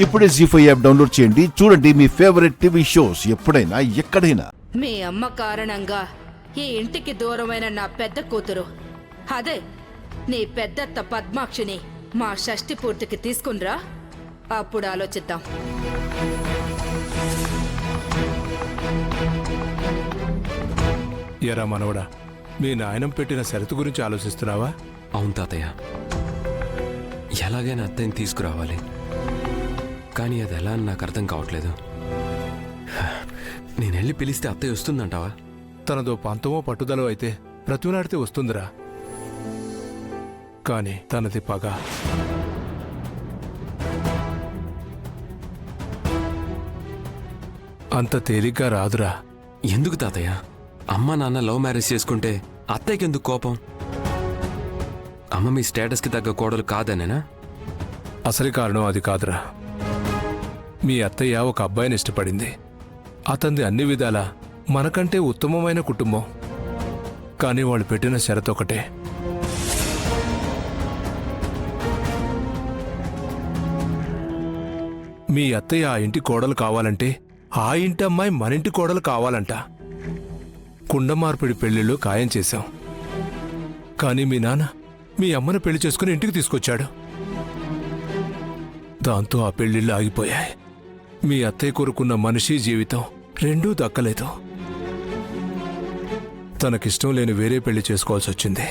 ఇప్పుడే జీ5 app download చేయండి. చూడండి మీ ఫేవరెట్ టీవీ షోస్ ఎప్పుడైనా ఎక్కడైనా. మీ అమ్మ కారణంగా ఈ ఇంటికి దూరమైన నా పెద్ద కూతురు, అదే నీ పెద్దత్త పద్మాక్షిని మా షష్ఠి పూర్తికి తీసుకునిరా, అప్పుడు ఆలోచిద్దాం. ఎరా మనవడా, మీ నాయనం పెట్టిన షరతు గురించి ఆలోచిస్తున్నావా? అవును తాతయ్య, ఎలాగైనా అత్తయ్యని తీసుకురావాలి. కానీ అది ఎలా అని నాకు అర్థం కావట్లేదు. నేను వెళ్ళి పిలిస్తే అత్తయ్య వస్తుందంటావా? తనదో పంతమో పట్టుదలో అయితే బ్రతిమలాడితే వస్తుందిరా. కానీ తనది పగ. అంత తేలిగ్గా రాదురా. ఎందుకు తాతయ్య? అమ్మ నాన్న లవ్ మ్యారేజ్ చేసుకుంటే అత్తయ్యకి ఎందుకు కోపం? అమ్మ మీ స్టేటస్కి తగ్గ కోడలు కాదనేనా? అసలు కారణం అది కాదురా. మీ అత్తయ్య ఒక అబ్బాయిని ఇష్టపడింది. అతనిది అన్ని విధాలా మనకంటే ఉత్తమమైన కుటుంబం. కానీ వాళ్ళు పెట్టిన షరతు ఒకటే. మీ అత్తయ్య ఆ ఇంటి కోడలు కావాలంటే ఆ ఇంటి అమ్మాయి మన ఇంటి కోడలు కావాలంట. కుండ మార్పిడి పెళ్లిళ్ళు ఖాయం చేశాం. కానీ మీ నాన్న మీ అమ్మను పెళ్లి చేసుకుని ఇంటికి తీసుకొచ్చాడు. దాంతో ఆ పెళ్లిళ్ళు ఆగిపోయాయి. మీ అత్తయ్య కోరుకున్న మనిషి జీవితం రెండూ దక్కలేదు. తనకిష్టం లేని వేరే పెళ్లి చేసుకోవాల్సి వచ్చింది.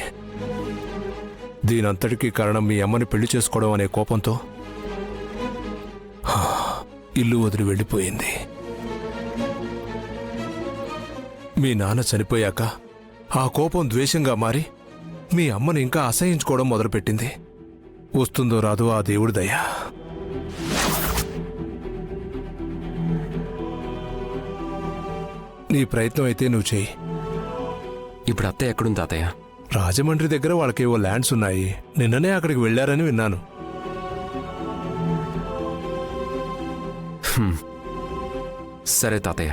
దీనంతటికీ కారణం మీ అమ్మని పెళ్లి చేసుకోవడం అనే కోపంతో ఇల్లు వదిలి వెళ్ళిపోయింది. మీ నాన్న చనిపోయాక ఆ కోపం ద్వేషంగా మారి మీ అమ్మను ఇంకా అసహించుకోవడం మొదలుపెట్టింది. వస్తుందో రాదో ఆ దేవుడి దయ. నీ ప్రయత్నం అయితే నువ్వు చెయ్యి. ఇప్పుడు అత్తయ్య ఎక్కడుంది తాతయ్య? రాజమండ్రి దగ్గర వాళ్ళకేవో ల్యాండ్స్ ఉన్నాయి. నిన్ననే అక్కడికి వెళ్లారని విన్నాను. సరే తాతయ్య,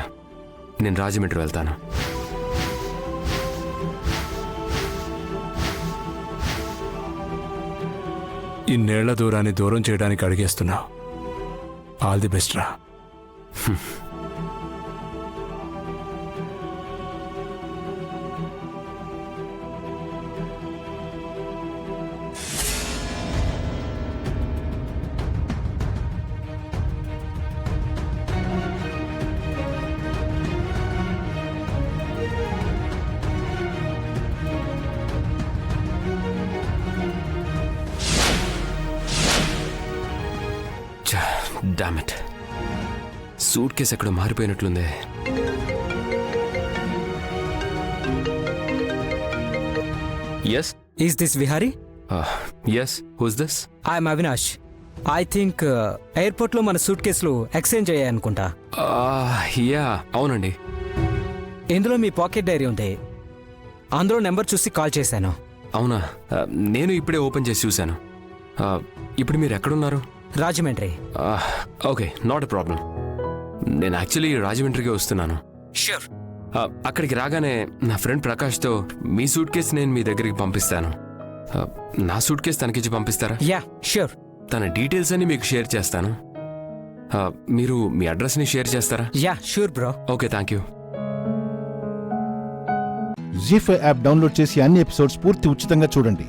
నేను రాజమండ్రి వెళ్తాను. ఇన్నేళ్ల దూరాన్ని దూరం చేయడానికి అడిగేస్తున్నా. ఆల్ ది బెస్ట్ రా. డామ్ ఇట్, సూట్ కేసు ఎక్కడ మారిపోయినట్లుంది. Yes, is this Vihari? Yes, who's this? I'm Avinash. I think ఎయిర్పోర్ట్లో మన సూట్ కేసులు ఎక్స్చేంజ్ అయ్యాయనుకుంటా. యా, అవునండి. ఇందులో మీ పాకెట్ డైరీ ఉంది. అందులో నెంబర్ చూసి కాల్ చేశాను. అవునా? నేను ఇప్పుడే ఓపెన్ చేసి చూశాను. ఇప్పుడు మీరు ఎక్కడున్నారు? Rajahmundry. Okay, not a problem. నేను యాక్చువల్లీ రాజమండ్రికి వస్తున్నాను. ష్యూర్. అక్కడికి రాగానే నా ఫ్రెండ్ ప్రకాష్తో మీ సూట్ కేసు నేను మీ దగ్గరికి పంపిస్తాను. నా సూట్ కేసు తనకిచ్చి పంపిస్తారా? Yeah, sure. తన డీటెయిల్స్ అన్ని మీకు షేర్ చేస్తాను. మీరు మీ అడ్రస్ని షేర్ చేస్తారా? Yeah, sure bro. Okay, thank you. ZEE5 app download చేసి అన్ని ఎపిసోడ్స్ పూర్తి ఉచితంగా చూడండి.